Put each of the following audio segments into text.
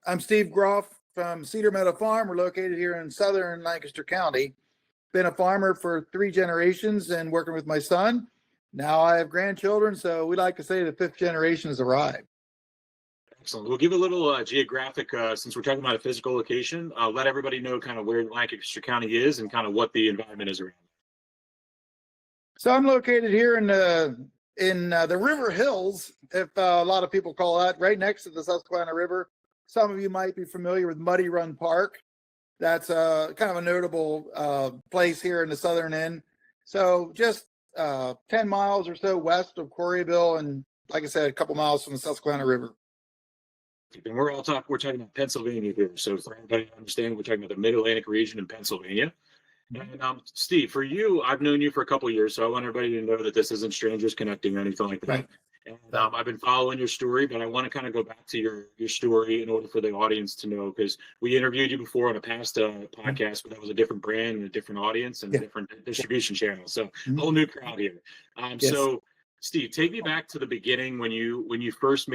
I'm Steve Groff from Cedar Meadow Farm. We're located here in southern Lancaster County. Been a farmer for 3 generations and working with my son. Now I have grandchildren, so we like to say the 5th generation has arrived. Excellent. We'll give a little geographic, since we're talking about a physical location, let everybody know kind of where Lancaster County is and kind of what the environment is around. So I'm located here in the River Hills, if a lot of people call that, right next to the Susquehanna River. Some of you might be familiar with Muddy Run Park. That's kind of a notable place here in the southern end. So just 10 miles or so west of Quarryville, and like I said, a couple miles from the Susquehanna River. And we're talking about Pennsylvania here. So for everybody to understand, we're talking about the Mid-Atlantic region in Pennsylvania. And Steve, for you, I've known you for a couple of years, so I want everybody to know that this isn't strangers connecting or anything like that. Right. And I've been following your story, but I want to kind of go back to your story in order for the audience to know, because we interviewed you before on a past podcast, but that was a different brand and a different audience and a different distribution channel. So whole new crowd here. So Steve, take me back to the beginning when you first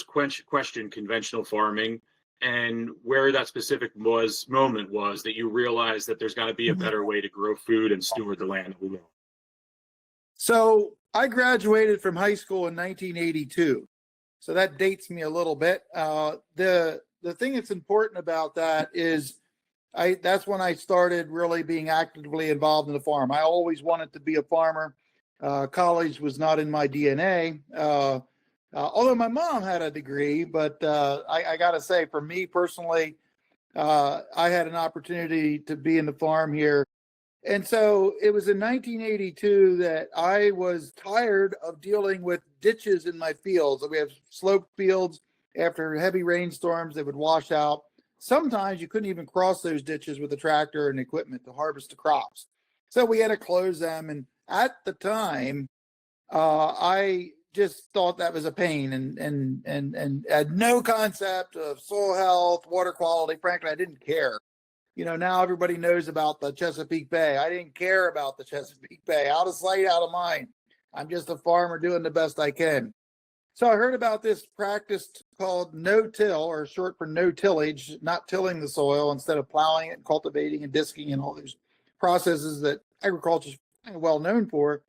questioned conventional farming, and where that specific moment was that you realized that there's got to be a better way to grow food and steward the land that we live. So I graduated from high school in 1982. So that dates me a little bit. The thing that's important about that is that's when I started really being actively involved in the farm. I always wanted to be a farmer. College was not in my DNA. Although my mom had a degree, but I got to say, for me personally, I had an opportunity to be in the farm here. And so it was in 1982 that I was tired of dealing with ditches in my fields. We have sloped fields. After heavy rainstorms, they would wash out. Sometimes you couldn't even cross those ditches with a tractor and equipment to harvest the crops. So we had to close them. And at the time, I just thought that was a pain and had no concept of soil health, water quality. Frankly, I didn't care. You know, now everybody knows about the Chesapeake Bay. I didn't care about the Chesapeake Bay. Out of sight, out of mind. I'm just a farmer doing the best I can. So I heard about this practice called no-till, or short for no tillage, not tilling the soil instead of plowing it and cultivating and disking and all those processes that agriculture is well known for.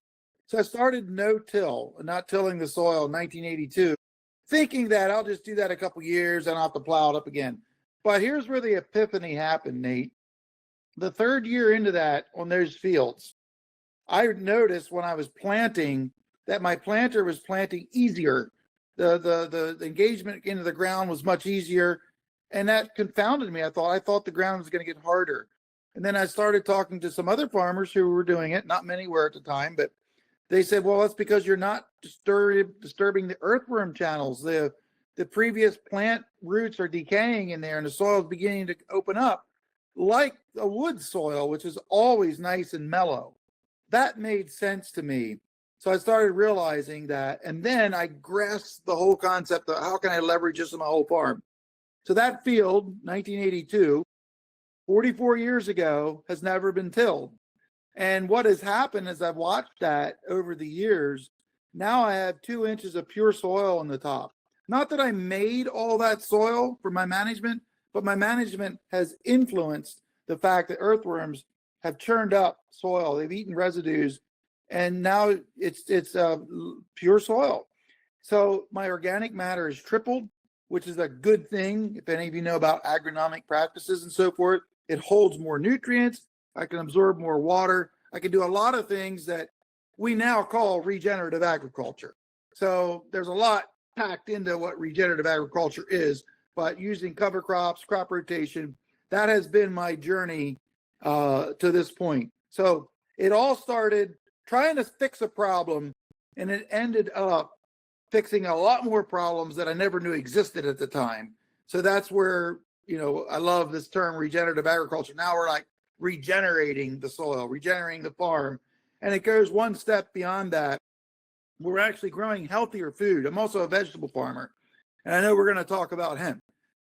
So I started no-till, not tilling the soil, in 1982, thinking that I'll just do that a couple years and I'll have to plow it up again. But here's where the epiphany happened, Nate. The 3rd year into that, on those fields, I noticed when I was planting that my planter was planting easier. The engagement into the ground was much easier, and that confounded me. I thought the ground was going to get harder. And then I started talking to some other farmers who were doing it. Not many were at the time, but they said, well, that's because you're not disturbing the earthworm channels. The previous plant roots are decaying in there, and the soil is beginning to open up like a wood soil, which is always nice and mellow. That made sense to me. So I started realizing that, and then I grasped the whole concept of how can I leverage this in my whole farm. So that field, 1982, 44 years ago, has never been tilled. And what has happened is I've watched that over the years. Now I have 2 inches of pure soil on the top. Not that I made all that soil for my management, but my management has influenced the fact that earthworms have churned up soil. They've eaten residues, and now it's pure soil. So my organic matter is tripled, which is a good thing. If any of you know about agronomic practices and so forth, it holds more nutrients. I can absorb more water. I can do a lot of things that we now call regenerative agriculture. So there's a lot packed into what regenerative agriculture is, but using cover crops, crop rotation, that has been my journey to this point. So it all started trying to fix a problem, and it ended up fixing a lot more problems that I never knew existed at the time. So that's where, you know, I love this term regenerative agriculture. Now we're like regenerating the soil, regenerating the farm, and it goes one step beyond that. We're actually growing healthier food. I'm also a vegetable farmer, and I know we're going to talk about hemp,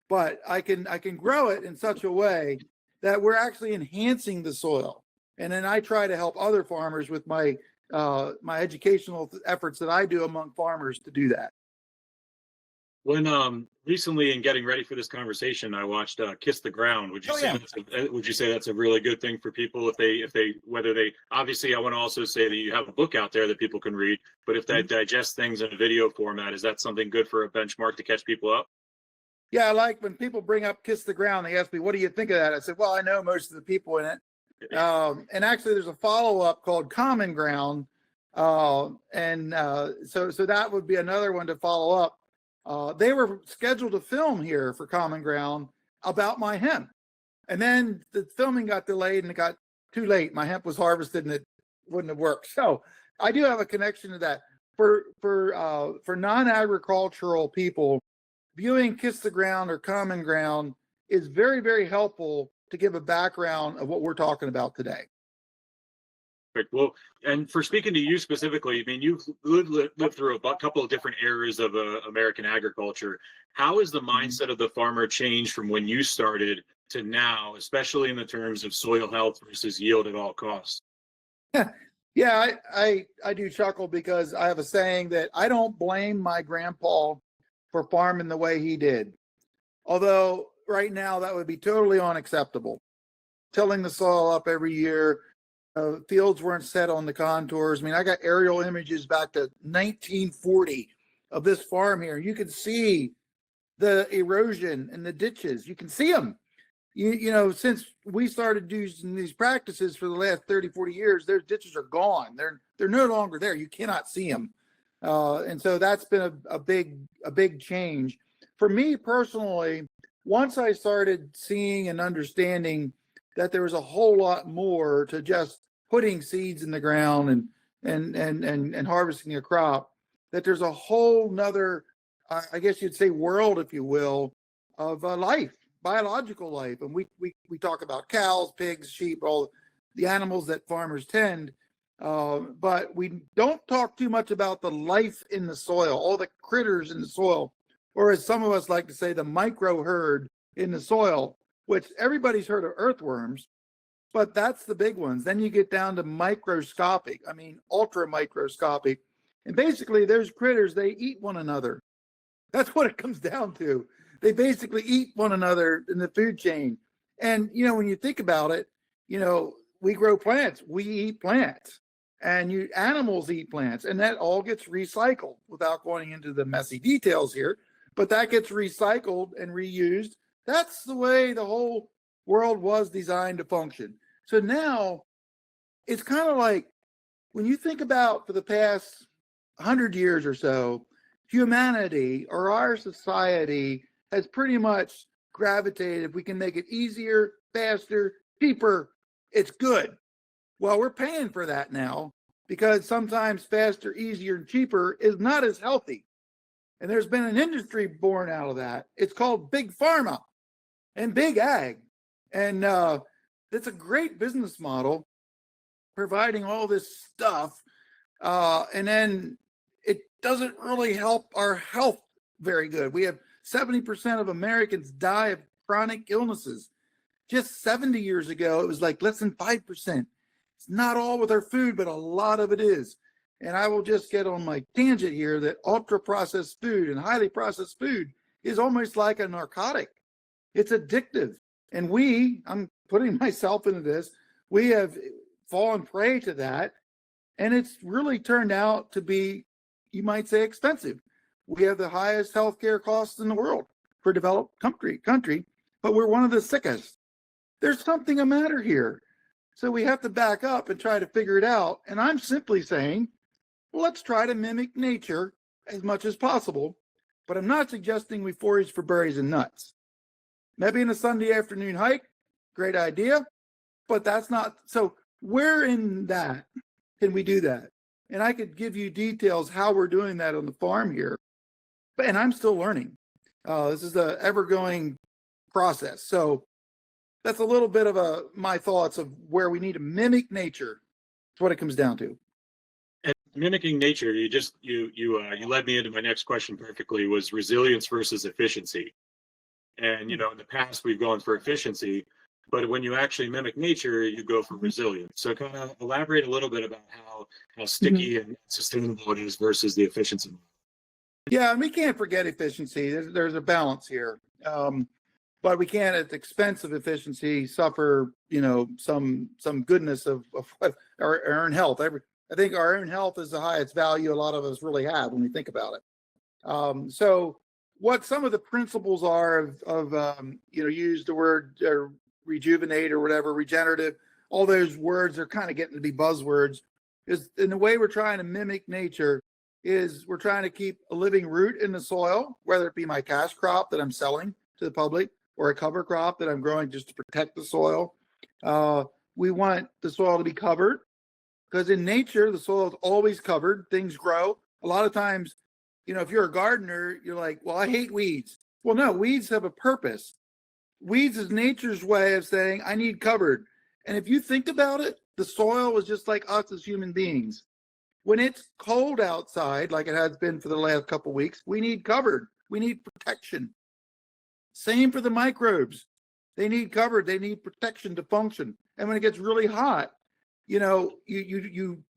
but I can grow it in such a way that we're actually enhancing the soil. And then I try to help other farmers with my my educational efforts that I do among farmers to do that. When recently, in getting ready for this conversation, I watched Kiss the Ground. Would you Oh say yeah. would you say that's a really good thing for people if they whether they obviously, I want to also say that you have a book out there that people can read, but if they Mhm. digest things in a video format, is that something good for a benchmark to catch people up? Yeah, I like when people bring up Kiss the Ground, they ask me, what do you think of that? I said, well, I know most of the people in it. And actually, there's a follow-up called Common Ground. So that would be another one to follow up. They were scheduled to film here for Common Ground about my hemp. And then the filming got delayed and it got too late. My hemp was harvested and it wouldn't have worked. So I do have a connection to that. For non-agricultural people, viewing Kiss the Ground or Common Ground is very, very helpful to give a background of what we're talking about today. Perfect. Well, and for speaking to you specifically, I mean, you've lived through a couple of different eras of American agriculture. How has the mindset of the farmer changed from when you started to now, especially in the terms of soil health versus yield at all costs? Yeah, I do chuckle because I have a saying that I don't blame my grandpa for farming the way he did. Although right now that would be totally unacceptable. Tilling the soil up every year, fields weren't set on the contours. I mean, I got aerial images back to 1940 of this farm here. You can see the erosion in the ditches. You can see them. Since we started using these practices for the last 30, 40 years, their ditches are gone. They're no longer there. You cannot see them. And so that's been a big change. For me personally, once I started seeing and understanding that there was a whole lot more to just putting seeds in the ground and harvesting a crop, that there's a whole nother, I guess you'd say, world, if you will, of life, biological life. And we talk about cows, pigs, sheep, all the animals that farmers tend, but we don't talk too much about the life in the soil, all the critters in the soil, or as some of us like to say, the micro herd in the soil, which everybody's heard of earthworms, but that's the big ones. Then you get down to microscopic, ultra microscopic. And basically those critters, they eat one another. That's what it comes down to. They basically eat one another in the food chain. And, when you think about it, we grow plants, we eat plants, and animals eat plants, and that all gets recycled without going into the messy details here, but that gets recycled and reused. That's the way the whole world was designed to function. So now it's kind of like when you think about for the past 100 years or so, humanity or our society has pretty much gravitated. If we can make it easier, faster, cheaper, it's good. Well, we're paying for that now because sometimes faster, easier, and cheaper is not as healthy. And there's been an industry born out of that. It's called Big Pharma and Big Ag. And it's a great business model, providing all this stuff. And then it doesn't really help our health very good. We have 70% of Americans die of chronic illnesses. Just 70 years ago, it was like less than 5%. It's not all with our food, but a lot of it is. And I will just get on my tangent here that ultra processed food and highly processed food is almost like a narcotic. It's addictive. And I'm putting myself into this, we have fallen prey to that. And it's really turned out to be, you might say, expensive. We have the highest healthcare costs in the world for developed country, but we're one of the sickest. There's something the matter here. So we have to back up and try to figure it out. And I'm simply saying, well, let's try to mimic nature as much as possible. But I'm not suggesting we forage for berries and nuts. Maybe in a Sunday afternoon hike, great idea. But that's not, so where in that can we do that? And I could give you details how we're doing that on the farm here. And I'm still learning. This is an ever-going process. So that's a little bit of my thoughts of where we need to mimic nature. That's what it comes down to. And mimicking nature, you led me into my next question perfectly, was resilience versus efficiency. And in the past we've gone for efficiency, but when you actually mimic nature, you go for resilience. So kind of elaborate a little bit about how sticky and sustainable it is versus the efficiency. Yeah, and we can't forget efficiency. There's a balance here. But we can't, at the expense of efficiency, suffer, some goodness of what our own health. I think our own health is the highest value a lot of us really have when we think about it. So what some of the principles are of use the word rejuvenate or whatever, regenerative, all those words are kind of getting to be buzzwords, is in the way we're trying to mimic nature is we're trying to keep a living root in the soil, whether it be my cash crop that I'm selling to the public or a cover crop that I'm growing just to protect the soil. We want the soil to be covered because in nature, the soil is always covered. Things grow. A lot of times, if you're a gardener, you're like, well, I hate weeds. Well, no, weeds have a purpose. Weeds is nature's way of saying, I need covered. And if you think about it, the soil is just like us as human beings. When it's cold outside, like it has been for the last couple of weeks, we need covered. We need protection. Same for the microbes. They need covered. They need protection to function. And when it gets really hot, you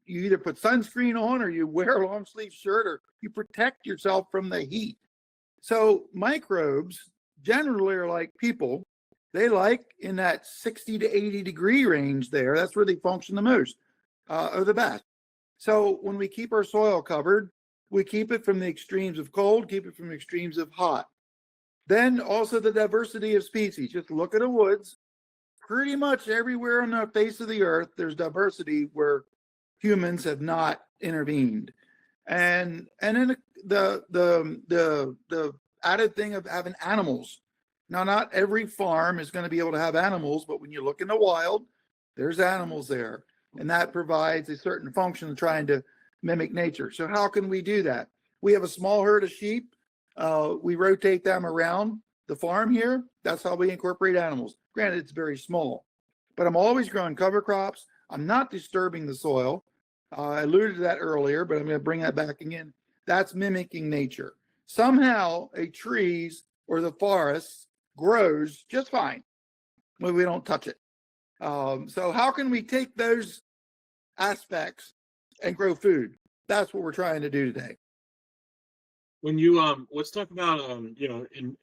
either put sunscreen on or you wear a long sleeve shirt or you protect yourself from the heat. So microbes generally are like people. They like in that 60 to 80 degree range there. That's where they function the most or the best. So when we keep our soil covered, we keep it from the extremes of cold, keep it from the extremes of hot. Then also the diversity of species. Just look at the woods. Pretty much everywhere on the face of the earth, there's diversity where humans have not intervened. And then the added thing of having animals. Now, not every farm is going to be able to have animals, but when you look in the wild, there's animals there. And that provides a certain function of trying to mimic nature. So how can we do that? We have a small herd of sheep. We rotate them around the farm here. That's how we incorporate animals. Granted, it's very small, but I'm always growing cover crops. I'm not disturbing the soil. I alluded to that earlier, but I'm going to bring that back again. That's mimicking nature. Somehow a trees or the forest grows just fine when we don't touch it. So how can we take those aspects and grow food? That's what we're trying to do today. When you let's talk about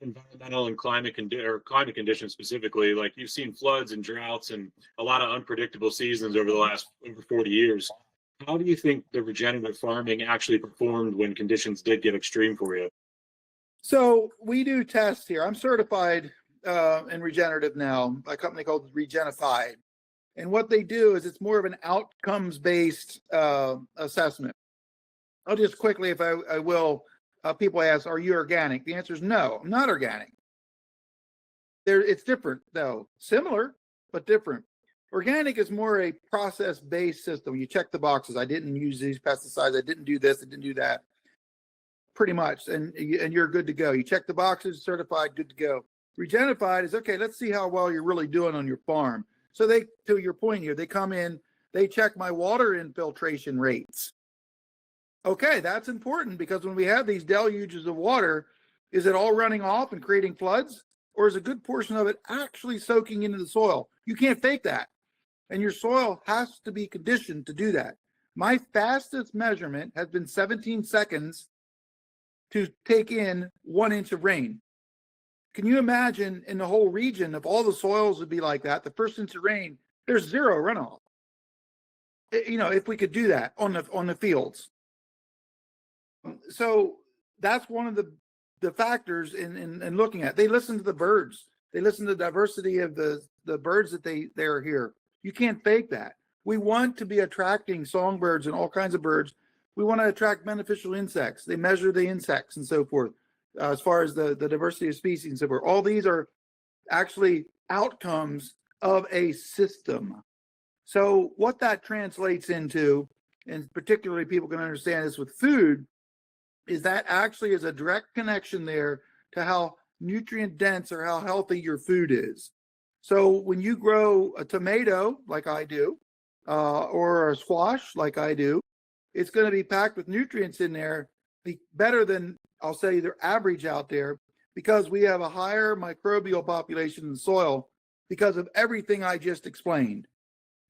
environmental and climate conditions specifically. Like you've seen floods and droughts and a lot of unpredictable seasons over the last over 40 years. How do you think the regenerative farming actually performed when conditions did get extreme for you? So we do tests here. I'm certified in regenerative now by a company called Regenerative. And what they do is it's more of an outcomes-based assessment. I'll just quickly, if I will, people ask, are you organic? The answer is no, I'm not organic. It's different though, similar, but different. Organic is more a process-based system. You check the boxes. I didn't use these pesticides. I didn't do this. I didn't do that. Pretty much, and you're good to go. You check the boxes, certified, good to go. Regenerative is, okay, let's see how well you're really doing on your farm. So they, to your point here, they come in, they check my water infiltration rates. Okay, that's important because when we have these deluges of water, is it all running off and creating floods? Or is a good portion of it actually soaking into the soil? You can't fake that. And your soil has to be conditioned to do that. My fastest measurement has been 17 seconds to take in 1 inch of rain. Can you imagine in the whole region, if all the soils would be like that, the first inch of rain, there's zero runoff. If we could do that on the fields. So that's one of the factors in looking at. They listen to the birds. They listen to the diversity of the birds that they're here. You can't fake that. We want to be attracting songbirds and all kinds of birds. We want to attract beneficial insects. They measure the insects and so forth, as far as the diversity of species and so forth. All these are actually outcomes of a system. So what that translates into, and particularly people can understand this with food, is that actually is a direct connection there to how nutrient dense or how healthy your food is. So when you grow a tomato like I do, or a squash like I do, it's going to be packed with nutrients in there, better than, I'll say, their average out there, because we have a higher microbial population in the soil because of everything I just explained.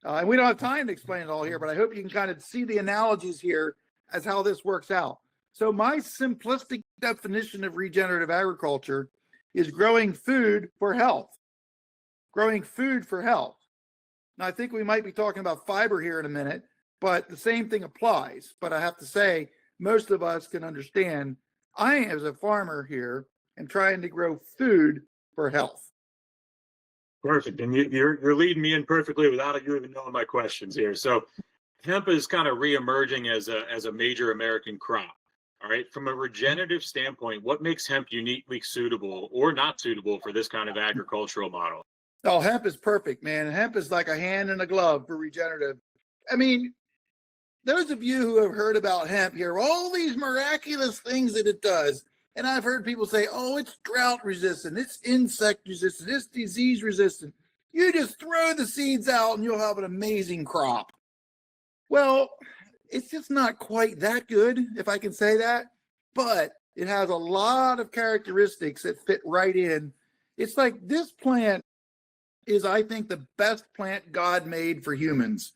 And we don't have time to explain it all here, but I hope you can kind of see the analogies here as how this works out. So my simplistic definition of regenerative agriculture is growing food for health. Growing food for health. Now, I think we might be talking about fiber here in a minute, but the same thing applies. But I have to say, most of us can understand, I, as a farmer here, am trying to grow food for health. Perfect. And you're leading me in perfectly without you even knowing my questions here. So hemp is kind of reemerging as a major American crop. All right. From a regenerative standpoint, what makes hemp uniquely suitable or not suitable for this kind of agricultural model? Oh, hemp is perfect, man. Hemp is like a hand in a glove for regenerative. I mean, those of you who have heard about hemp hear all these miraculous things that it does. And I've heard people say, oh, it's drought resistant, it's insect resistant, it's disease resistant. You just throw the seeds out and you'll have an amazing crop. Well, it's just not quite that good, if I can say that, but it has a lot of characteristics that fit right in. It's like this plant is, I think, the best plant God made for humans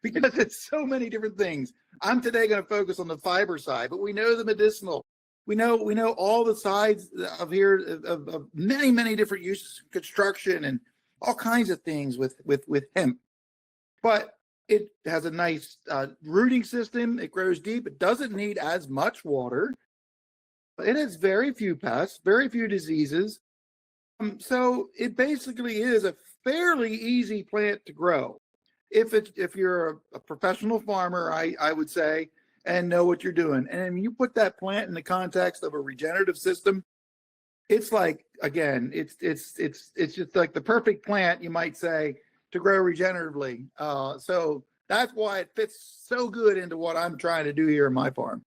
because it's so many different things. I'm today going to focus on the fiber side, but we know the medicinal. We know all the sides of here of many, many different uses, construction and all kinds of things with hemp. But it has a nice rooting system. It grows deep. It doesn't need as much water. It has very few pests, very few diseases. So it basically is a fairly easy plant to grow. If you're a professional farmer, I would say, and know what you're doing. And when you put that plant in the context of a regenerative system, it's like, again, it's just like the perfect plant, you might say, to grow regeneratively. So that's why it fits so good into what I'm trying to do here in my farm.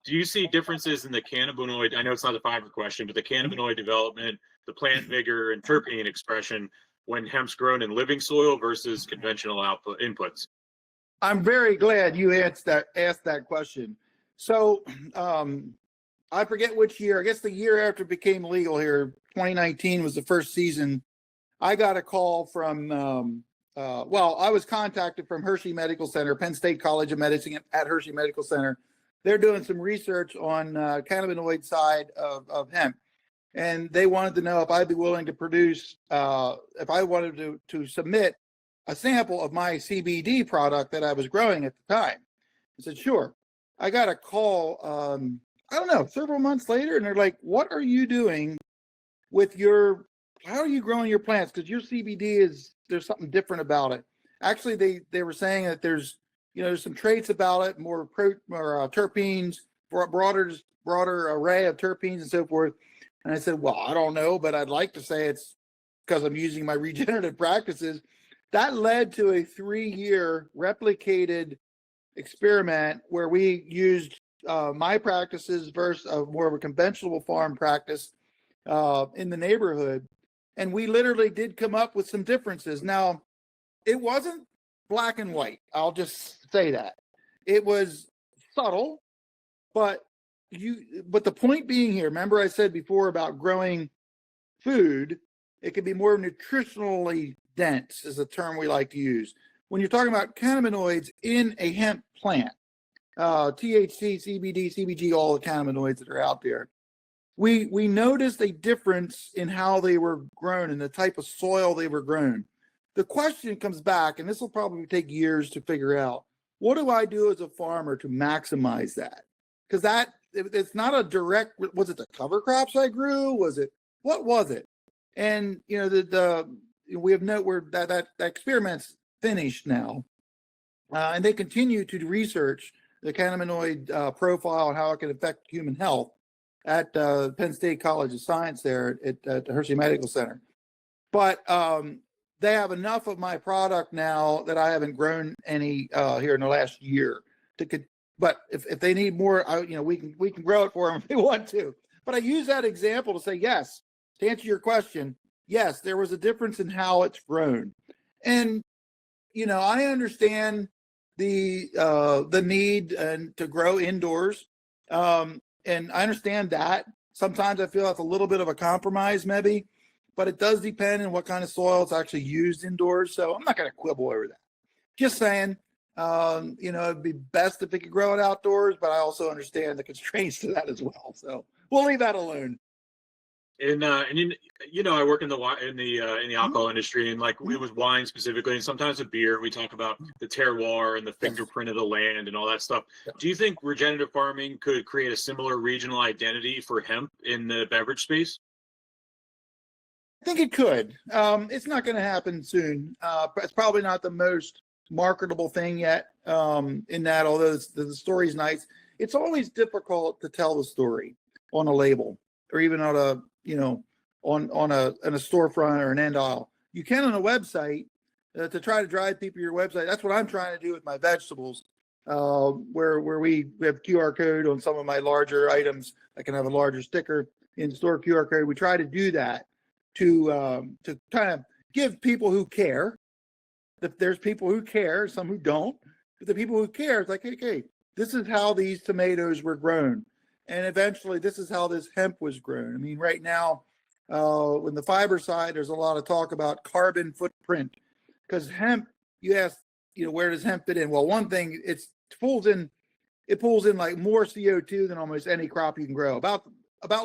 Do you see differences in the cannabinoid? I know it's not a fiber question, but the cannabinoid development, the plant vigor and terpene expression when hemp's grown in living soil versus conventional output inputs? I'm very glad you asked that question. So I forget which year, I guess the year after it became legal here, 2019 was the first season. I got a call from, I was contacted from Hershey Medical Center, Penn State College of Medicine at Hershey Medical Center. They're doing some research on cannabinoid side of hemp. And they wanted to know if I'd be willing to produce, if I wanted to submit a sample of my CBD product that I was growing at the time. I said, sure. I got a call, I don't know, several months later, and they're like, what are you doing with how are you growing your plants? Because your CBD there's something different about it. Actually, they were saying that there's some traits about it, more terpenes, broader array of terpenes and so forth. And I said, well, I don't know, but I'd like to say it's because I'm using my regenerative practices. That led to a 3-year replicated experiment where we used my practices versus more of a conventional farm practice in the neighborhood. And we literally did come up with some differences. Now, it wasn't black and white. I'll just say that. It was subtle, but the point being here, remember I said before about growing food, it can be more nutritionally dense is a term we like to use. When you're talking about cannabinoids in a hemp plant, THC, CBD, CBG, all the cannabinoids that are out there, we noticed a difference in how they were grown and the type of soil they were grown. The question comes back, and this will probably take years to figure out, what do I do as a farmer to maximize that? Because it's not a direct, was it the cover crops I grew? What was it? And, we have that experiment's finished now. And they continue to research the cannabinoid profile and how it can affect human health at Penn State College of Science there at the Hershey Medical Center. But they have enough of my product now that I haven't grown any here in the last year. But if they need more, we can grow it for them if they want to. But I use that example to say, yes, to answer your question, yes, there was a difference in how it's grown. And, I understand the need to grow indoors. And I understand that. Sometimes I feel that's a little bit of a compromise maybe, but it does depend on what kind of soil it's actually used indoors. So I'm not going to quibble over that. Just saying, it'd be best if they could grow it outdoors, but I also understand the constraints to that as well. So we'll leave that alone. And I work in the Mhm. alcohol industry, and like it was wine specifically, and sometimes with beer, we talk about the terroir and the Yes. fingerprint of the land and all that stuff. Yeah. Do you think regenerative farming could create a similar regional identity for hemp in the beverage space? I think it could. It's not going to happen soon. It's probably not the most marketable thing yet. In that, although the story's nice, it's always difficult to tell the story on a label or even on a on a storefront or an end aisle. You can on a website to try to drive people to your website. That's what I'm trying to do with my vegetables. Where we have QR code on some of my larger items. I can have a larger sticker in store QR code. We try to do that to kind of give people who care. If there's people who care, some who don't, but the people who care, it's like, okay, this is how these tomatoes were grown, and eventually this is how this hemp was grown. I mean, right now, in the fiber side, there's a lot of talk about carbon footprint because hemp. You ask, where does hemp fit in? Well, one thing, it pulls in like more CO2 than almost any crop you can grow. About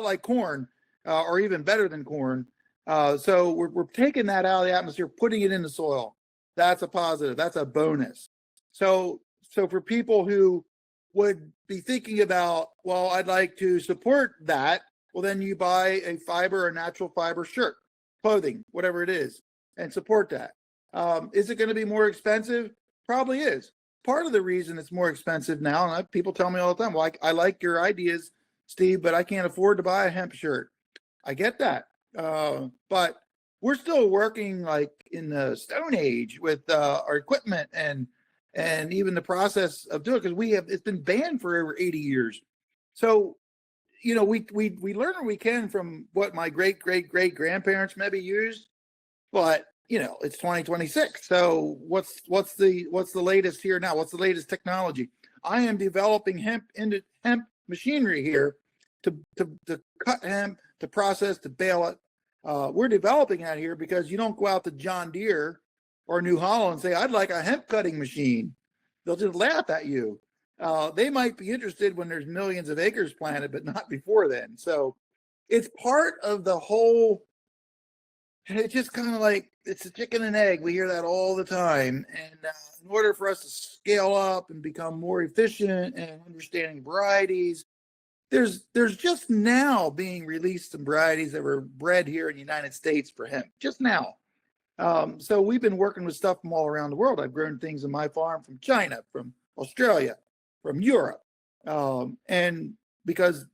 like corn, or even better than corn. So we're taking that out of the atmosphere, putting it in the soil. That's a positive. That's a bonus. So for people who would be thinking about, well, I'd like to support that, well, then you buy a fiber or natural fiber shirt, clothing, whatever it is, and support that. Is it going to be more expensive? Probably is. Part of the reason it's more expensive now, and people tell me all the time, well, I like your ideas, Steve, but I can't afford to buy a hemp shirt. I get that. But we're still working like in the Stone Age with our equipment and even the process of doing it, because it's been banned for over 80 years. So, we learn what we can from what my great grandparents maybe used, but it's 2026. So what's the latest here now? What's the latest technology? I am developing hemp machinery here to cut hemp, to process, to bale it. We're developing that here because you don't go out to John Deere or New Holland and say, I'd like a hemp cutting machine. They'll just laugh at you. They might be interested when there's millions of acres planted, but not before then. So it's part of the whole. It's just kind of like it's a chicken and egg. We hear that all the time. And in order for us to scale up and become more efficient and understanding varieties, there's just now being released some varieties that were bred here in the United States for hemp, just now. So we've been working with stuff from all around the world. I've grown things in my farm from China, from Australia, from Europe. And because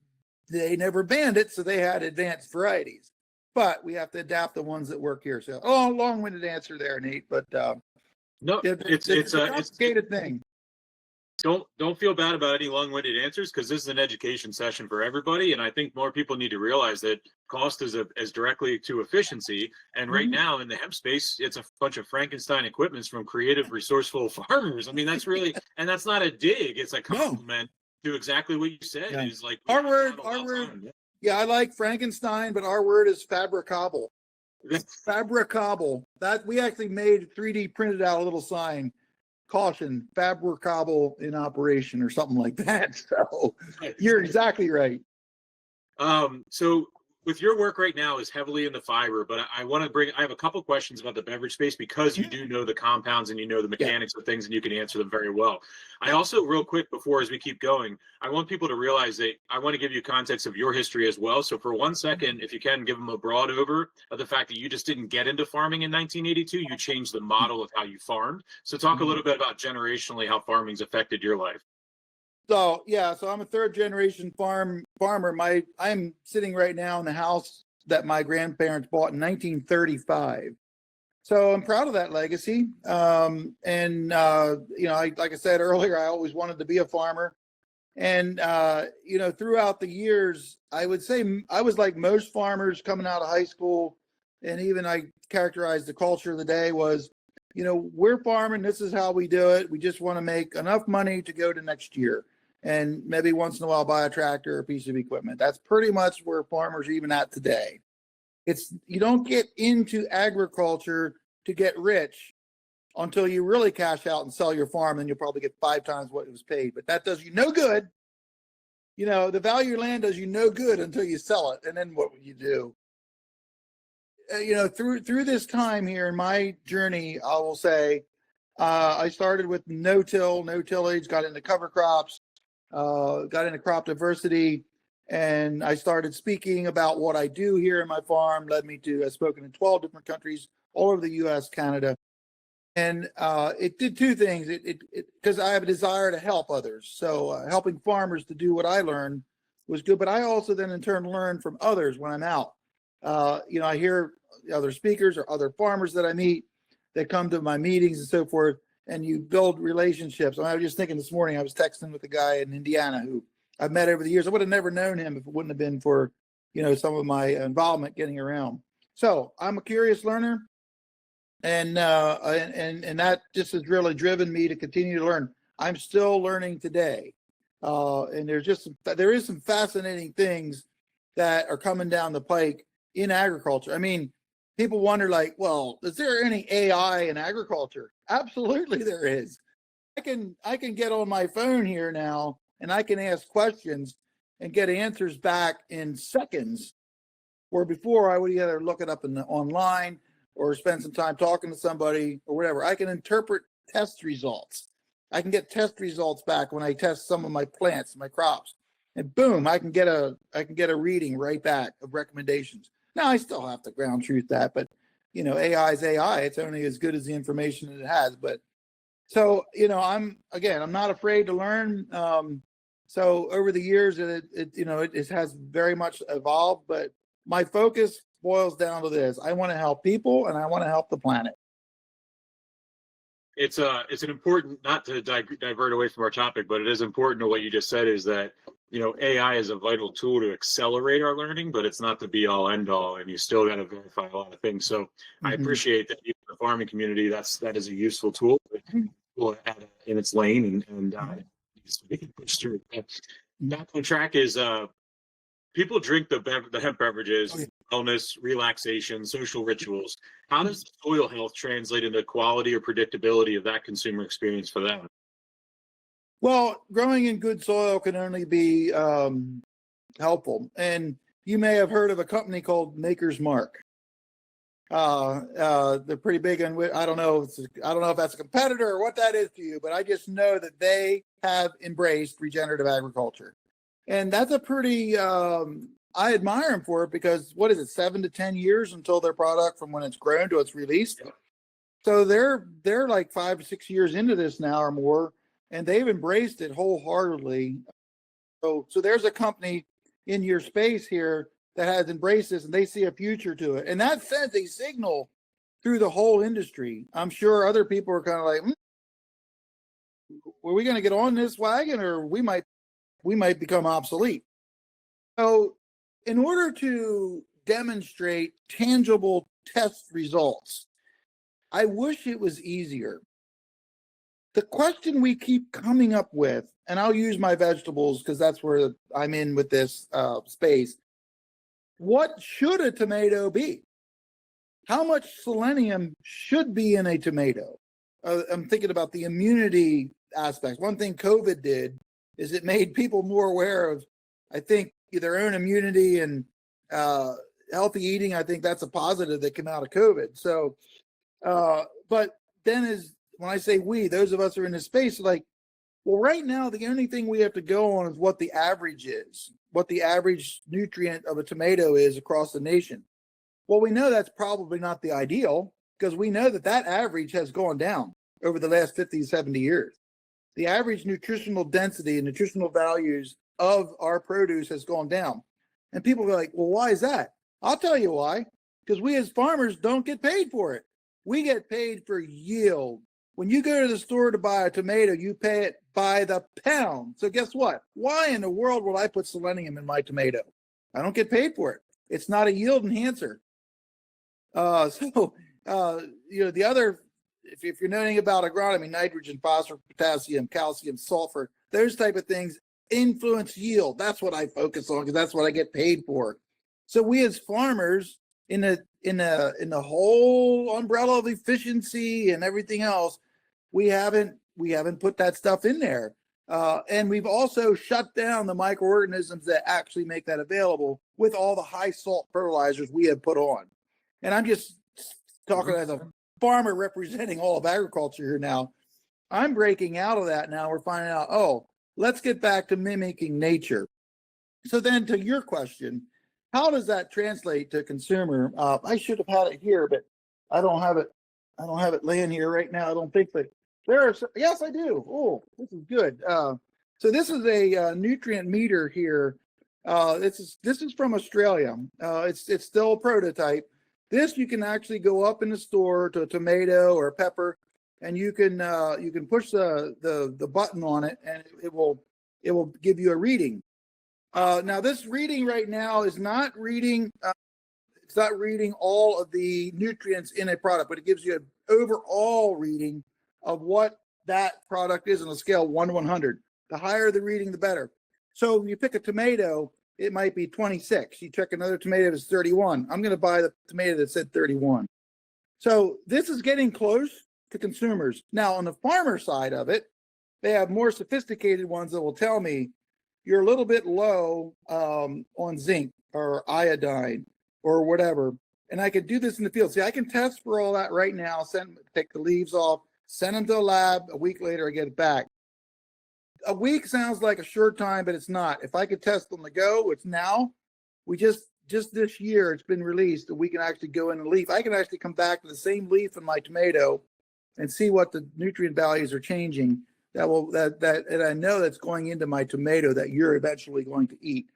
they never banned it, so they had advanced varieties. But we have to adapt the ones that work here. So, long-winded answer there, Nate. But No, it's a complicated thing. Don't feel bad about any long-winded answers, because this is an education session for everybody, and I think more people need to realize that cost is as directly to efficiency. And right now in the hemp space, it's a bunch of Frankenstein equipments from creative, resourceful farmers. I mean, that's really, and that's not a dig; it's a compliment to exactly what you said. Yeah. Is like our word. Yeah, I like Frankenstein, but our word is fabricable. Fabricable. That we actually made 3D printed out a little sign. Caution, fabricable in operation or something like that. So you're exactly right. So with your work right now is heavily in the fiber, but I have a couple questions about the beverage space, because you do know the compounds and you know the mechanics of things, and you can answer them very well. I also, real quick, before, as we keep going, I want people to realize that I want to give you context of your history as well. So for 1 second, if you can, give them a broad over of the fact that you just didn't get into farming in 1982, you changed the model of how you farmed. So talk a little bit about generationally how farming's affected your life. So I'm a third generation farmer. I'm sitting right now in the house that my grandparents bought in 1935. So I'm proud of that legacy. Like I said earlier, I always wanted to be a farmer. And throughout the years, I would say I was like most farmers coming out of high school, and even I characterized the culture of the day was, we're farming. This is how we do it. We just want to make enough money to go to next year, and maybe once in a while buy a tractor or a piece of equipment. That's pretty much where farmers are even at today. You don't get into agriculture to get rich until you really cash out and sell your farm, and you'll probably get 5 times what it was paid. But that does you no good the value of your land does you no good until you sell it. And then what would you do? Through this time here in my journey, I will say, I started with no tillage, got into cover crops, got into crop diversity, and I started speaking about what I do here in my farm. Led me to, I've spoken in 12 different countries all over the U.S., Canada. And it did two things. It because I have a desire to help others. So helping farmers to do what I learned was good. But I also then in turn learn from others when I'm out. I hear other speakers or other farmers that I meet that come to my meetings and so forth, and you build relationships. I was just thinking this morning, I was texting with a guy in Indiana who I've met over the years. I would have never known him if it wouldn't have been for, some of my involvement getting around. So I'm a curious learner. And that just has really driven me to continue to learn. I'm still learning today, and there is some fascinating things that are coming down the pike in agriculture. I mean, people wonder, like, well, is there any AI in agriculture? Absolutely, there is. I can get on my phone here now, and I can ask questions and get answers back in seconds, where before I would either look it up online or spend some time talking to somebody or whatever. I can interpret test results. I can get test results back when I test some of my plants, my crops, and boom, I can get a reading right back of recommendations. Now I still have to ground truth that, but AI is AI. It's only as good as the information that it has. But so I'm not afraid to learn. So over the years, it has very much evolved. But my focus boils down to this: I want to help people, and I want to help the planet. It's an important, not to divert away from our topic, but it is important to what you just said, is that AI is a vital tool to accelerate our learning, but it's not the be all end all, and you still got to verify a lot of things. So I appreciate that in the farming community, that is a useful tool in its lane, and we can push through. Back on track is people drink the hemp beverages, wellness, relaxation, social rituals. How does soil health translate into quality or predictability of that consumer experience for them? Well, growing in good soil can only be helpful. And you may have heard of a company called Maker's Mark. They're pretty big, and I don't know if that's a competitor or what that is to you, but I just know that they have embraced regenerative agriculture. And that's a pretty, I admire them for it, because what is it, 7 to 10 years until their product from when it's grown to it's released. Yeah. So they're like 5 to 6 years into this now or more, and they've embraced it wholeheartedly. So there's a company in your space here that has embraced this, and they see a future to it. And that sends a signal through the whole industry. I'm sure other people are kind of like, were we going to get on this wagon, or we might become obsolete? So in order to demonstrate tangible test results, I wish it was easier. The question we keep coming up with, and I'll use my vegetables because that's where I'm in with this space. What should a tomato be? How much selenium should be in a tomato? I'm thinking about the immunity aspects. One thing COVID did is it made people more aware of, I think, their own immunity and healthy eating. I think that's a positive that came out of COVID. So, but then when I say we, those of us who are in this space, like, well, right now, the only thing we have to go on is what the average is, what the average nutrient of a tomato is across the nation. Well, we know that's probably not the ideal, because we know that average has gone down over the last 50, 70 years. The average nutritional density and nutritional values of our produce has gone down. And people are like, well, why is that? I'll tell you why. Because we as farmers don't get paid for it. We get paid for yield. When you go to the store to buy a tomato, you pay it by the pound. So guess what? Why in the world will I put selenium in my tomato? I don't get paid for it. It's not a yield enhancer. The other, if you're knowing about agronomy, nitrogen, phosphorus, potassium, calcium, sulfur, those type of things influence yield. That's what I focus on, because that's what I get paid for. So we as farmers, in the whole umbrella of efficiency and everything else, we haven't put that stuff in there. And we've also shut down the microorganisms that actually make that available with all the high salt fertilizers we have put on. And I'm just talking as a farmer representing all of agriculture here now. I'm breaking out of that now. We're finding out, oh, let's get back to mimicking nature. So then to your question, how does that translate to consumer? I should have had it here, but I don't have it. I don't have it laying here right now. I don't think that there are. Yes, I do. Oh, this is good. So this is a nutrient meter here. This is from Australia. It's still a prototype. This you can actually go up in the store to a tomato or a pepper, and you can push the button on it, and it will give you a reading. Now this reading right now is not reading. It's not reading all of the nutrients in a product, but it gives you an overall reading of what that product is on a scale 1 to 100. The higher the reading, the better. So if you pick a tomato, it might be 26. You check another tomato that's 31. I'm going to buy the tomato that said 31. So this is getting close to consumers. Now on the farmer side of it, they have more sophisticated ones that will tell me you're a little bit low on zinc or iodine or whatever. And I can do this in the field. See, I can test for all that right now, take the leaves off, send them to the lab. A week later, I get it back. A week sounds like a short time, but it's not. If I could test on the go, it's now. We just this year, it's been released that we can actually go in a leaf. I can actually come back to the same leaf in my tomato and see what the nutrient values are changing. And I know that's going into my tomato that you're eventually going to eat.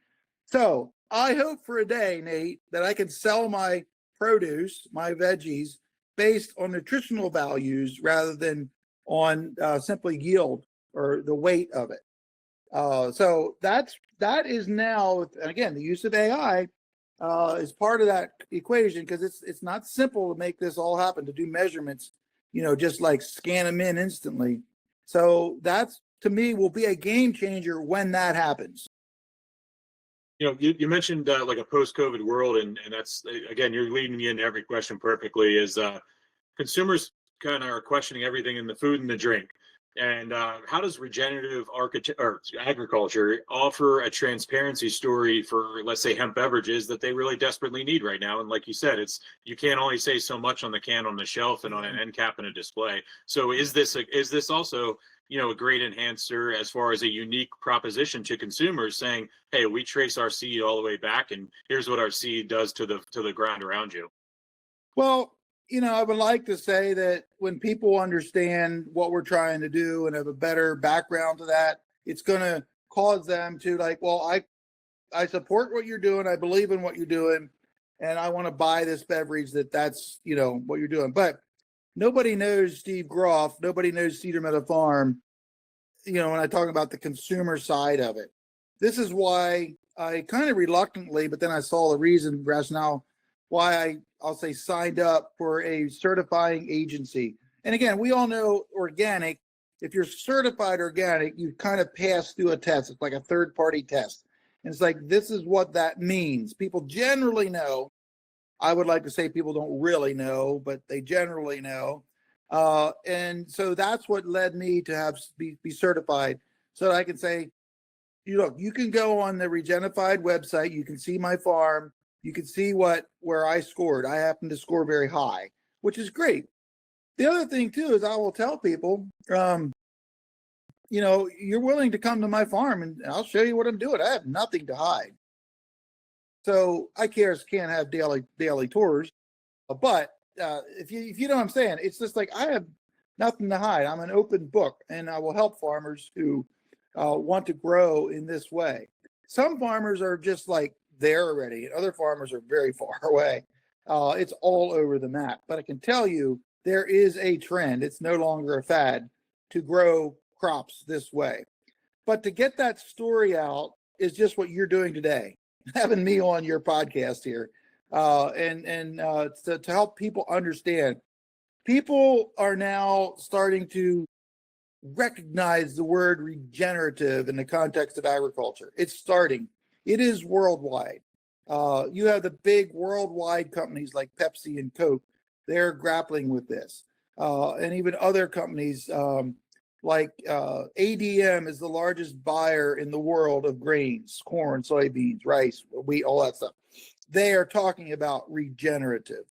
So I hope for a day, Nate, that I can sell my produce, my veggies, based on nutritional values rather than on simply yield or the weight of it. So that is now, and again, the use of AI is part of that equation, because it's not simple to make this all happen, to do measurements, just like scan them in instantly. So that's, to me, will be a game changer when that happens. You mentioned like a post-COVID world, and that's, again, you're leading me into every question perfectly, is consumers kind of are questioning everything in the food and the drink. And how does regenerative agriculture offer a transparency story for, let's say, hemp beverages that they really desperately need right now? And like you said, you can't only say so much on the can, on the shelf, and on an end cap and a display. So is this also a great enhancer as far as a unique proposition to consumers, saying, hey, we trace our seed all the way back, and here's what our seed does to the ground around you? Well, I would like to say that when people understand what we're trying to do and have a better background to that, it's going to cause them to I support what you're doing. I believe in what you're doing, and I want to buy this beverage that's what you're doing. But nobody knows Steve Groff. Nobody knows Cedar Meadow Farm, when I talk about the consumer side of it. This is why I kind of reluctantly, but then I saw the rationale why I'll say signed up for a certifying agency. And again, we all know organic, if you're certified organic, you kind of pass through a test. It's like a third-party test. And it's like, this is what that means. People generally know. I would like to say people don't really know, but they generally know. And so that's what led me to be certified, so that I can say, you can go on the Regenerative website. You can see my farm. You can see where I scored. I happen to score very high, which is great. The other thing too is I will tell people, you're willing to come to my farm and I'll show you what I'm doing. I have nothing to hide. So I can't have daily tours, but if you know what I'm saying, it's just like I have nothing to hide. I'm an open book, and I will help farmers who want to grow in this way. Some farmers are just like there already, and other farmers are very far away. It's all over the map. But I can tell you there is a trend. It's no longer a fad to grow crops this way. But to get that story out is just what you're doing today, having me on your podcast here, to help people understand. People are now starting to recognize the word regenerative in the context of agriculture. It's starting. It is worldwide. You have the big worldwide companies like Pepsi and Coke. They're grappling with this. And even other companies like ADM is the largest buyer in the world of grains, corn, soybeans, rice, wheat, all that stuff. They are talking about regenerative.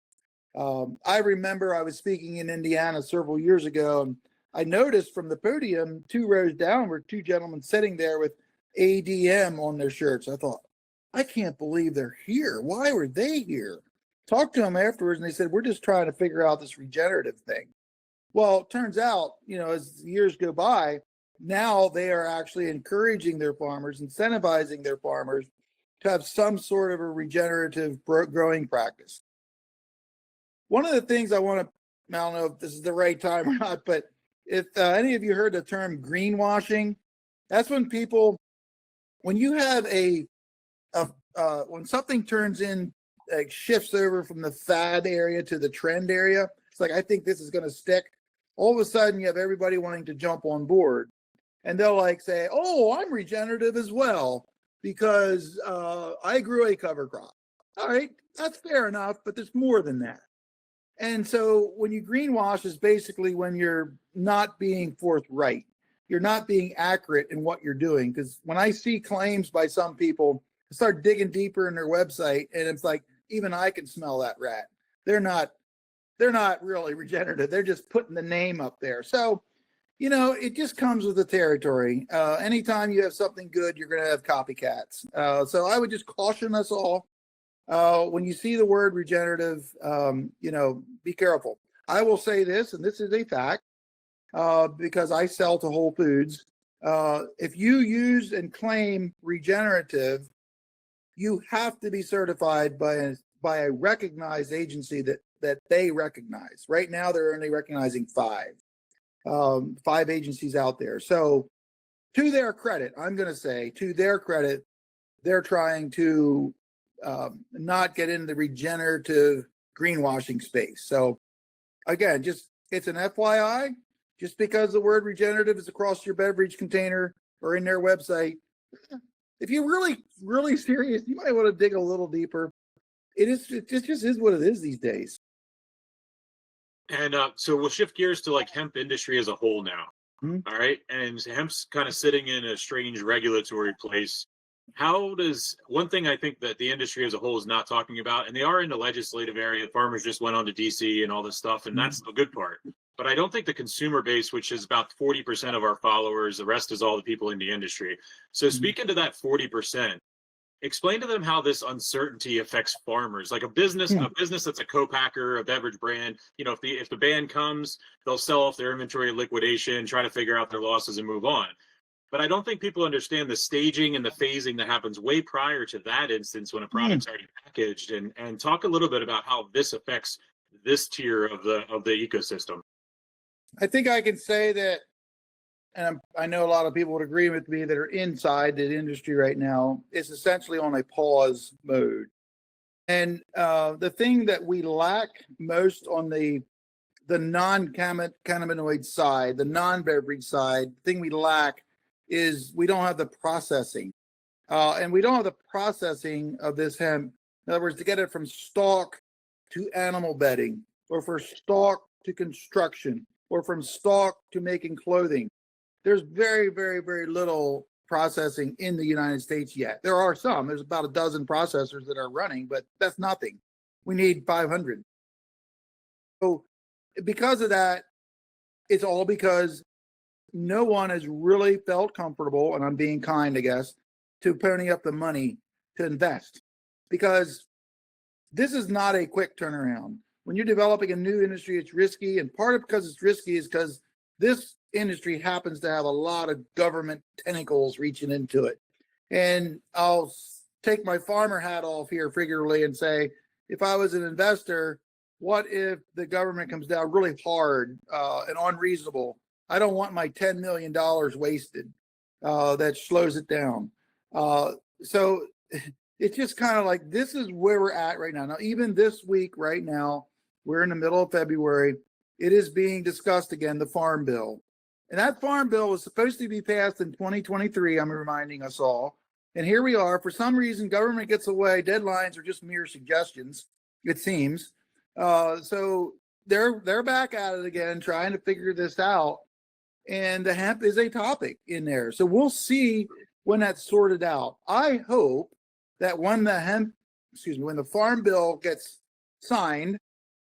I remember I was speaking in Indiana several years ago, and I noticed from the podium, 2 rows down, were 2 gentlemen sitting there with ADM on their shirts. I thought, I can't believe they're here. Why were they here? Talked to them afterwards, and they said, we're just trying to figure out this regenerative thing. Well, it turns out, as years go by, now they are actually encouraging their farmers, incentivizing their farmers to have some sort of a regenerative growing practice. One of the things I want to, I don't know if this is the right time or not, but if any of you heard the term greenwashing, that's when people, when you have when something turns in, like shifts over from the fad area to the trend area, it's like, I think this is going to stick. All of a sudden you have everybody wanting to jump on board, and they'll like say, oh, I'm regenerative as well because I grew a cover crop. All right, that's fair enough, but there's more than that. And so when you greenwash is basically when you're not being forthright. You're not being accurate in what you're doing. Because when I see claims by some people, I start digging deeper in their website, and it's like, even I can smell that rat. They're not really regenerative. They're just putting the name up there. So, it just comes with the territory. Anytime you have something good, you're going to have copycats. So I would just caution us all. When you see the word regenerative, be careful. I will say this, and this is a fact, because I sell to Whole Foods. If you use and claim regenerative, you have to be certified by a recognized agency that they recognize. Right now, they're only recognizing 5 agencies out there. So to their credit, I'm going to say, to their credit, they're trying to not get into the regenerative greenwashing space. So again, it's an FYI, just because the word regenerative is across your beverage container or in their website, if you're really, really serious, you might want to dig a little deeper. It just is what it is these days. And so we'll shift gears to like hemp industry as a whole now. Mm-hmm. All right. And hemp's kind of sitting in a strange regulatory place. One thing I think that the industry as a whole is not talking about, and they are in the legislative area, farmers just went on to DC and all this stuff, and that's the good part. But I don't think the consumer base, which is about 40% of our followers, the rest is all the people in the industry. So speaking to that 40%, explain to them how this uncertainty affects farmers, like a business that's a co-packer, a beverage brand. If the ban comes, they'll sell off their inventory at liquidation, try to figure out their losses and move on. But I don't think people understand the staging and the phasing that happens way prior to that instance when a product's already packaged. And talk a little bit about how this affects this tier of the ecosystem. I think I can say that, and I know a lot of people would agree with me that are inside the industry right now, it's essentially on a pause mode. And the thing that we lack most on the non-cannabinoid side, the non-beverage side, the thing we lack is we don't have the processing. And we don't have the processing of this hemp. In other words, to get it from stalk to animal bedding, or for stalk to construction, or from stalk to making clothing. There's very, very, very little processing in the United States yet. There are some. There's about a dozen processors that are running, but that's nothing. We need 500. So because of that, it's all because no one has really felt comfortable, and I'm being kind, I guess, to pony up the money to invest, because this is not a quick turnaround. When you're developing a new industry, it's risky, and part of because it's risky is because this industry happens to have a lot of government tentacles reaching into it. And I'll take my farmer hat off here figuratively and say, if I was an investor, what if the government comes down really hard and unreasonable? I don't want my $10 million wasted. That slows it down. So it's just kind of like, this is where we're at right now. Now, even this week right now, we're in the middle of February. It is being discussed again, the Farm Bill. And that Farm Bill was supposed to be passed in 2023, I'm reminding us all. And here we are. For some reason, government gets away. Deadlines are just mere suggestions, it seems. So they're back at it again, trying to figure this out. and the hemp is a topic in there. So we'll see when that's sorted out. I hope that when the farm bill gets signed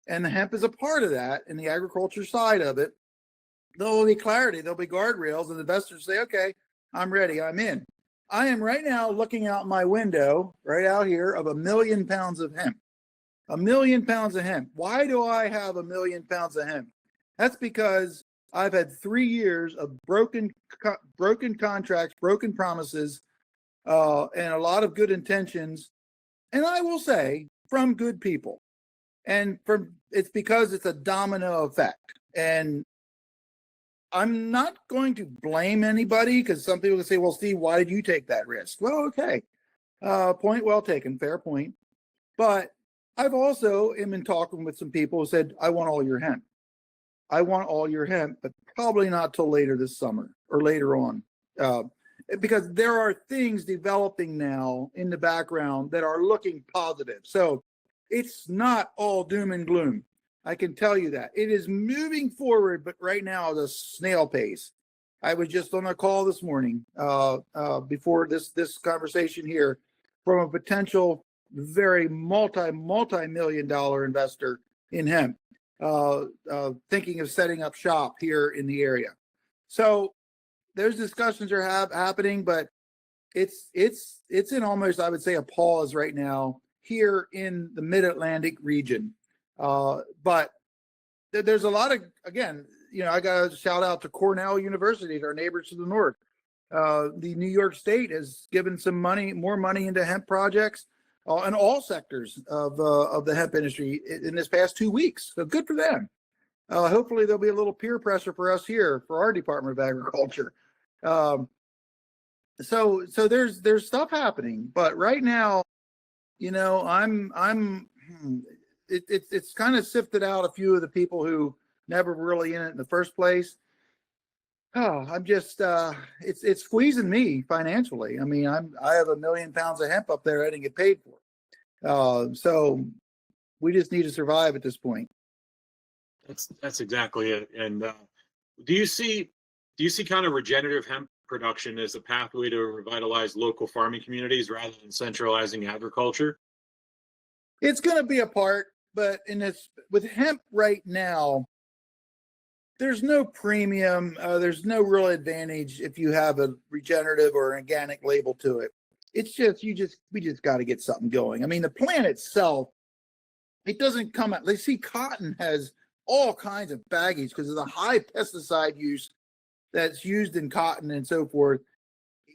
and the hemp is a part of that in the agriculture side of it, there'll be clarity, there'll be guardrails, and investors say, okay, I'm ready, I'm in. I am right now looking out my window, right out here, of 1 million pounds of hemp. 1 million pounds of hemp. Why do I have 1 million pounds of hemp? That's because I've had 3 years of broken contracts, broken promises, and a lot of good intentions. And I will say, from good people. And it's because it's a domino effect. And I'm not going to blame anybody, because some people can say, well, Steve, why did you take that risk? Well, okay. Point well taken, fair point. But I've also been talking with some people who said, I want all your hemp. I want all your hemp, but probably not till later this summer or later on. Because there are things developing now in the background that are looking positive. So it's not all doom and gloom. I can tell you that. It is moving forward, but right now at a snail pace. I was just on a call this morning before this conversation here from a potential very multi-million dollar investor in hemp, thinking of setting up shop here in the area. So those discussions are happening, but it's in almost, I would say, a pause right now here in the Mid-Atlantic region. But there's a lot of, again, I got to shout out to Cornell University, our neighbors to the north. The New York State has given some more money into hemp projects in all sectors of the hemp industry in this past 2 weeks. So good for them. Hopefully there'll be a little peer pressure for us here for our Department of Agriculture. So there's stuff happening, but right now, it's kind of sifted out a few of the people who never were really in it in the first place. Oh, I'm just it's squeezing me financially. I mean, I have 1 million pounds of hemp up there I didn't get paid for. So we just need to survive at this point. That's exactly it. And do you see kind of regenerative hemp production as a pathway to revitalize local farming communities rather than centralizing agriculture? It's going to be a part, but with hemp right now, there's no premium. There's no real advantage if you have a regenerative or organic label to it. It's just we just got to get something going. I mean, the plant itself, it doesn't come out. They see cotton has all kinds of baggage because of the high pesticide use that's used in cotton and so forth.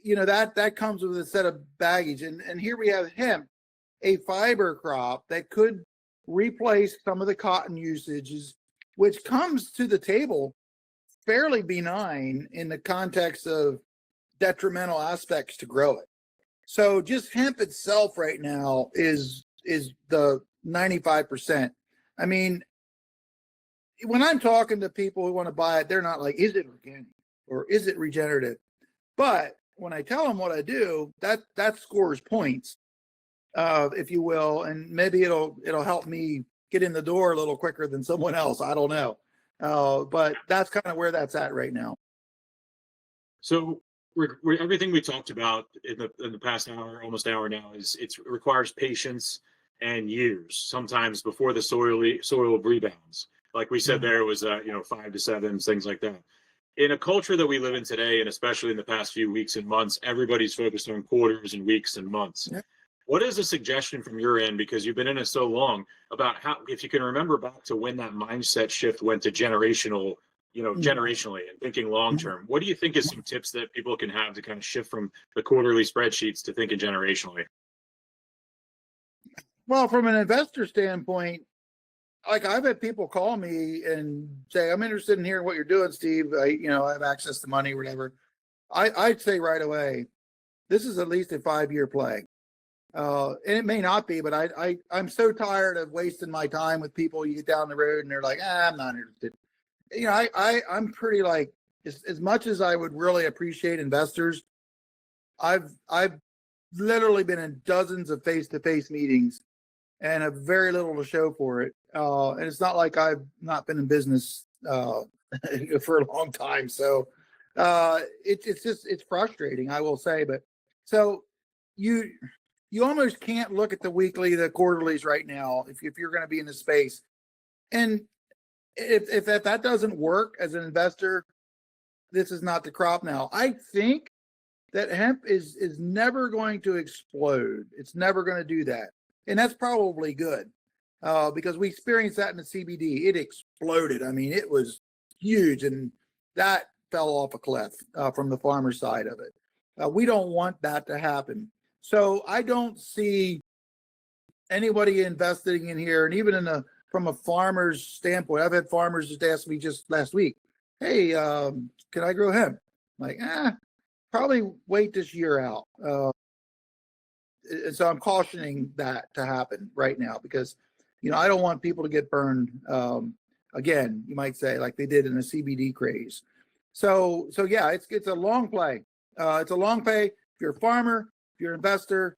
That comes with a set of baggage. And here we have hemp, a fiber crop that could replace some of the cotton usages, which comes to the table fairly benign in the context of detrimental aspects to grow it. So just hemp itself right now is the 95%. I mean, when I'm talking to people who want to buy it, they're not like, is it organic or is it regenerative? But when I tell them what I do, that scores points, if you will, and maybe it'll help me get in the door a little quicker than someone else. I don't know, but that's kind of where that's at right now. So everything we talked about in the past hour, almost hour now, it requires patience and years, sometimes before the soil rebounds. Like we said, there was 5 to 7, things like that. In a culture that we live in today, and especially in the past few weeks and months, everybody's focused on quarters and weeks and months. Yeah. What is a suggestion from your end, because you've been in it so long, about how, if you can remember back to when that mindset shift went to generationally and thinking long term, what do you think is some tips that people can have to kind of shift from the quarterly spreadsheets to thinking generationally? Well, from an investor standpoint, like I've had people call me and say, I'm interested in hearing what you're doing, Steve. I have access to money, whatever. I'd say right away, this is at least a 5-year play. And it may not be, but I'm so tired of wasting my time with people. You get down the road and they're like, I'm not interested. I'm pretty like, as much as I would really appreciate investors, I've literally been in dozens of face-to-face meetings and have very little to show for it. And it's not like I've not been in business for a long time. So it's frustrating, I will say. But so you almost can't look at the weekly, the quarterlies right now if you're going to be in the space. And if that doesn't work as an investor, this is not the crop now. I think that hemp is never going to explode. It's never going to do that. And that's probably good because we experienced that in the CBD. It exploded. I mean, it was huge, and that fell off a cliff from the farmer side of it. We don't want that to happen. So I don't see anybody investing in here, and even from a farmer's standpoint, I've had farmers just ask me just last week, hey, can I grow hemp? I'm like, probably wait this year out. So I'm cautioning that to happen right now because, I don't want people to get burned again, you might say, like they did in the CBD craze. So yeah, it's a long play. It's a long play. If you're a farmer, if you're an investor,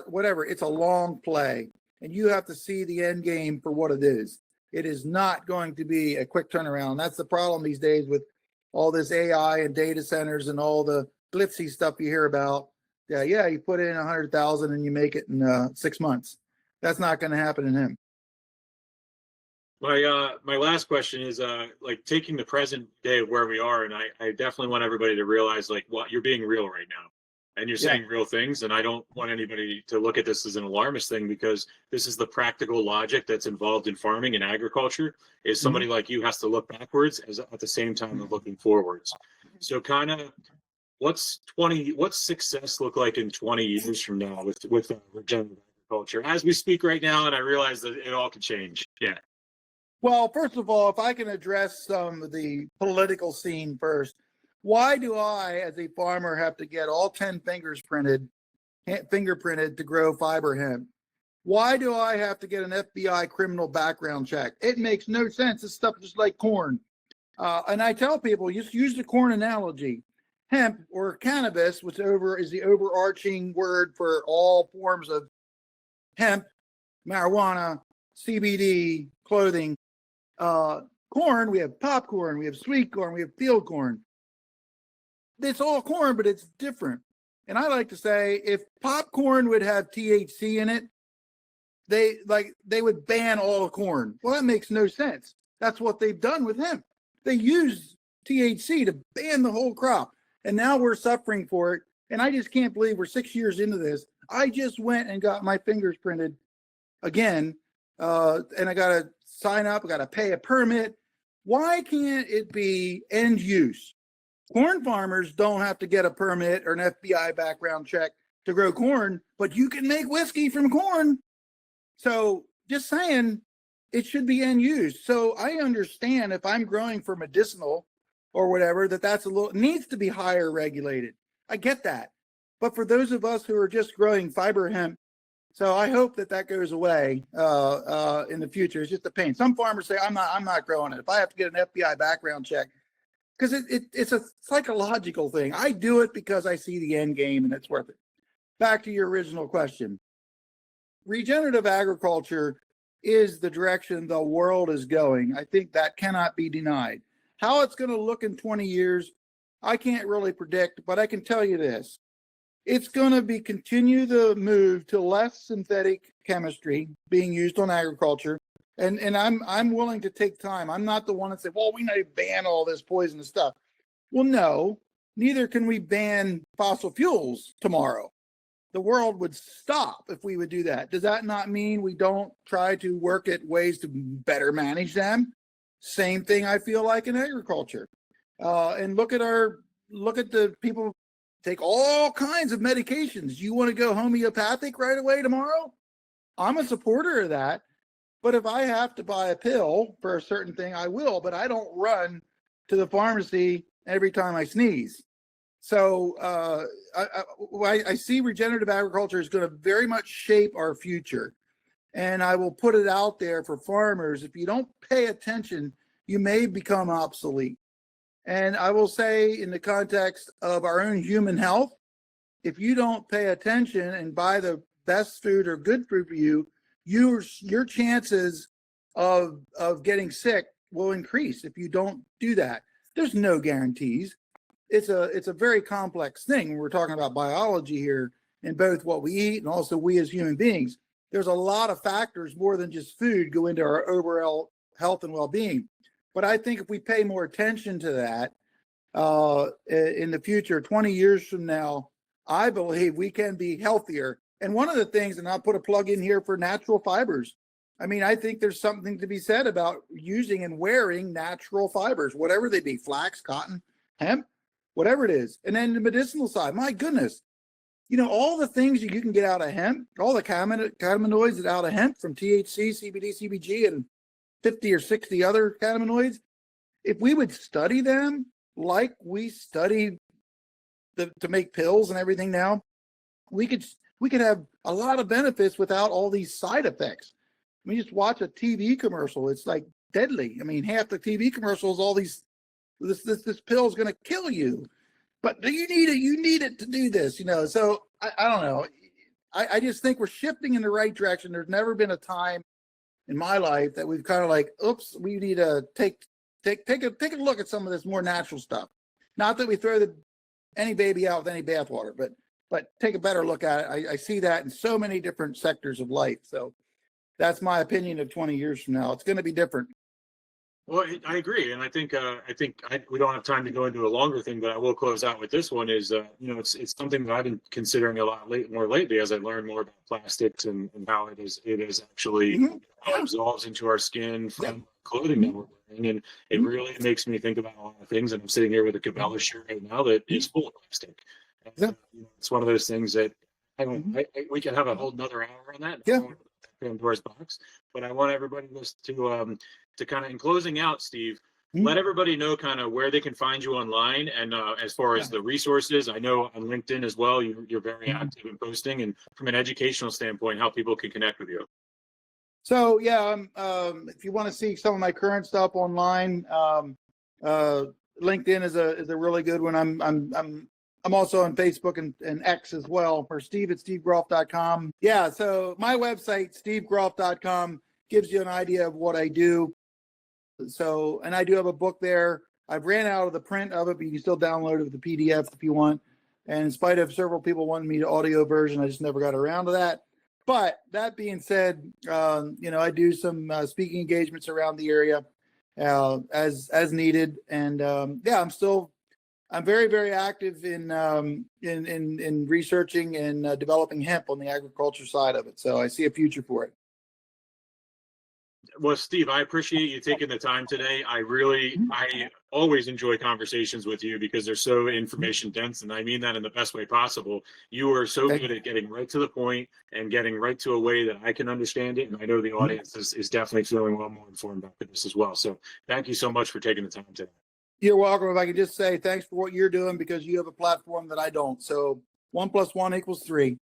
whatever, it's a long play. And you have to see the end game for what it is. It is not going to be a quick turnaround. That's the problem these days with all this AI and data centers and all the glitzy stuff you hear about. Yeah, you put in 100,000 and you make it in 6 months. That's not going to happen in him. My last question is like taking the present day of where we are, and I definitely want everybody to realize like what you're being real right now. And you're saying real things, and I don't want anybody to look at this as an alarmist thing because this is the practical logic that's involved in farming and agriculture. Is somebody like you has to look backwards at the same time of looking forwards. So kind of what's success look like in 20 years from now with regenerative agriculture as we speak right now? And I realize that it all could change. Yeah. Well, first of all, if I can address some of the political scene first. Why do I, as a farmer, have to get all 10 fingerprinted to grow fiber hemp? Why do I have to get an FBI criminal background check? It makes no sense. This stuff is just like corn. And I tell people, just use the corn analogy. Hemp or cannabis, which is the overarching word for all forms of hemp, marijuana, CBD, clothing. Corn, we have popcorn, we have sweet corn, we have field corn. It's all corn, but it's different. And I like to say, if popcorn would have THC in it, they would ban all the corn. Well, that makes no sense. That's what they've done with hemp. They use THC to ban the whole crop. And now we're suffering for it. And I just can't believe we're 6 years into this. I just went and got my fingers printed again. And I got to sign up. I got to pay a permit. Why can't it be end use? Corn farmers don't have to get a permit or an FBI background check to grow corn, but you can make whiskey from corn. So just saying, it should be end use. So I understand if I'm growing for medicinal or whatever, that's needs to be higher regulated. I get that. But for those of us who are just growing fiber hemp, so I hope that goes away in the future. It's just a pain. Some farmers say, I'm not growing it. If I have to get an FBI background check, because it's a psychological thing. I do it because I see the end game and it's worth it. Back to your original question. Regenerative agriculture is the direction the world is going. I think that cannot be denied. How it's going to look in 20 years, I can't really predict, but I can tell you this. It's going to continue the move to less synthetic chemistry being used on agriculture. And I'm willing to take time. I'm not the one that say, well, we need to ban all this poisonous stuff. Well, no, neither can we ban fossil fuels tomorrow. The world would stop if we would do that. Does that not mean we don't try to work at ways to better manage them? Same thing I feel like in agriculture. And look at the people take all kinds of medications. You want to go homeopathic right away tomorrow? I'm a supporter of that. But if I have to buy a pill for a certain thing, I will, but I don't run to the pharmacy every time I sneeze. So I see regenerative agriculture is going to very much shape our future. And I will put it out there for farmers. If you don't pay attention, you may become obsolete. And I will say in the context of our own human health, if you don't pay attention and buy the best food or good food for you, your chances of getting sick will increase if you don't do that. There's no guarantees. It's a very complex thing. We're talking about biology here in both what we eat and also we as human beings. There's a lot of factors more than just food go into our overall health and well-being. But I think if we pay more attention to that in the future, 20 years from now, I believe we can be healthier. And one of the things, and I'll put a plug in here for natural fibers. I mean, I think there's something to be said about using and wearing natural fibers, whatever they be, flax, cotton, hemp, whatever it is. And then the medicinal side, my goodness, you know, all the things you can get out of hemp, all the cannabinoids that out of hemp from THC, CBD, CBG, and 50 or 60 other cannabinoids, if we would study them like we study to make pills and everything now, we could have a lot of benefits without all these side effects. I mean, just watch a TV commercial. It's like deadly. I mean, half the TV commercials, all these, this pill is going to kill you, but you need it to do this, you know? So I don't know. I just think we're shifting in the right direction. There's never been a time in my life that we've kind of like, oops, we need to take a look at some of this more natural stuff. Not that we throw any baby out with any bathwater, but take a better look at it. I see that in so many different sectors of life. So that's my opinion of 20 years from now. It's going to be different. Well, I agree, and I think we don't have time to go into a longer thing, but I will close out with this one. Is you know, it's something that I've been considering a lot more lately as I learn more about plastics and how it is actually how it absorbs into our skin from clothing that we're wearing, and it really makes me think about a lot of things. And I'm sitting here with a Cabela shirt right now that is full of plastic. And, you know, it's one of those things that we could have a whole another hour on that. Pandora's box, but I want everybody to kind of, in closing out, Steve, let everybody know kind of where they can find you online, and as far as the resources. I know on LinkedIn as well, you're very active in posting, and from an educational standpoint, how people can connect with you. So yeah, if you want to see some of my current stuff online, LinkedIn is a really good one. I'm also on Facebook and X as well, or Steve at stevegroff.com. Yeah, so my website, stevegroff.com, gives you an idea of what I do. So, and I do have a book there. I've ran out of the print of it, but you can still download it with the PDF if you want. And in spite of several people wanting me to audio version, I just never got around to that. But that being said, you know, I do some speaking engagements around the area as needed. And yeah, I'm very, very active in researching and developing hemp on the agriculture side of it. So I see a future for it. Well, Steve, I appreciate you taking the time today. I always enjoy conversations with you because they're so information dense, and I mean that in the best way possible. You are so good at getting right to the point and getting right to a way that I can understand it. And I know the audience is definitely feeling well more informed about this as well. So thank you so much for taking the time today. You're welcome. If I could just say thanks for what you're doing, because you have a platform that I don't. So 1 + 1 = 3.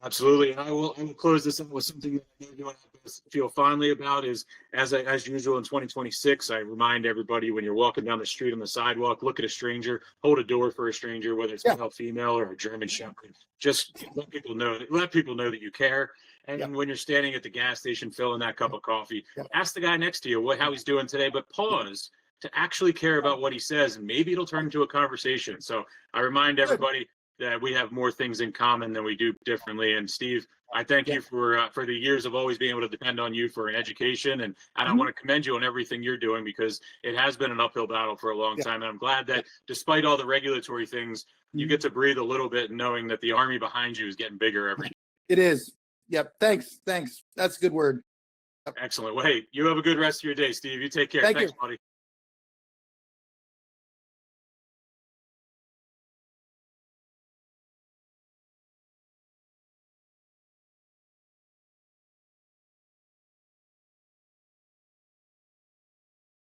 Absolutely. And I will close this up with something that I feel fondly about is, as usual in 2026, I remind everybody, when you're walking down the street on the sidewalk, look at a stranger, hold a door for a stranger, whether it's male, female, or a German Shepherd. Just let people know that you care. And when you're standing at the gas station filling that cup of coffee, ask the guy next to you how he's doing today, but pause to actually care about what he says, and maybe it'll turn into a conversation. So I remind everybody that we have more things in common than we do differently. And Steve, I thank you for the years of always being able to depend on you for an education. And I want to commend you on everything you're doing, because it has been an uphill battle for a long time. And I'm glad that despite all the regulatory things, you get to breathe a little bit, knowing that the army behind you is getting bigger every day. It is. Yep. Thanks. That's a good word. Excellent. Well, hey, you have a good rest of your day, Steve. You take care. Thanks, buddy.